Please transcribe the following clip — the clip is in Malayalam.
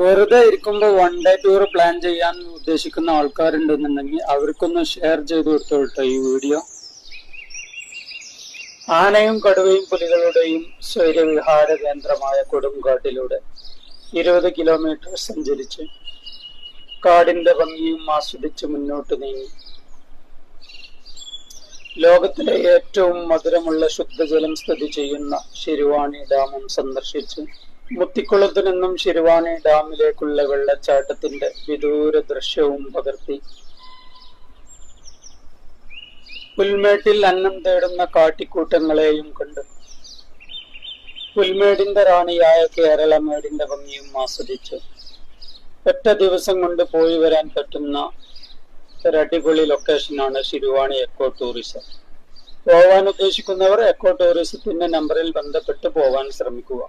വെറുതെ ഇരിക്കുമ്പോൾ വൺ ഡേ ടൂർ പ്ലാൻ ചെയ്യാൻ ഉദ്ദേശിക്കുന്ന ആൾക്കാരുണ്ടെന്നുണ്ടെങ്കിൽ അവർക്കൊന്ന് ഷെയർ ചെയ്ത് കൊടുത്തോട്ടോ ഈ വീഡിയോ. ആനയും കടുവയും പുലികളുടെയും സ്വൈരവിഹാര കേന്ദ്രമായ കൊടുങ്കാട്ടിലൂടെ 20 കിലോമീറ്റർ സഞ്ചരിച്ച് കാടിന്റെ ഭംഗിയും ആസ്വദിച്ച് മുന്നോട്ട് നീങ്ങി. ലോകത്തിലെ ഏറ്റവും മധുരമുള്ള ശുദ്ധജലം സ്ഥിതി ചെയ്യുന്ന ശിരുവാണി ഡാമും സന്ദർശിച്ച് മുത്തിക്കുളത്തു നിന്നും ശിരുവാണി ഡാമിലേക്കുള്ള വെള്ളച്ചാട്ടത്തിന്റെ വിദൂര ദൃശ്യവും പകർത്തി പുൽമേട്ടിൽ അന്നം തേടുന്ന കാട്ടിക്കൂട്ടങ്ങളെയും കണ്ട് പുൽമേടിന്റെ റാണിയായ കേരളമേടിന്റെ ഭംഗിയും ആസ്വദിച്ച് ഒറ്റ ദിവസം കൊണ്ട് പോയി വരാൻ പറ്റുന്ന ഒരടിപൊളി ലൊക്കേഷനാണ് ശിരുവാണി എക്കോ ടൂറിസം. പോവാൻ ഉദ്ദേശിക്കുന്നവർ എക്കോ ടൂറിസത്തിന്റെ നമ്പറിൽ ബന്ധപ്പെട്ട് പോവാൻ ശ്രമിക്കുക.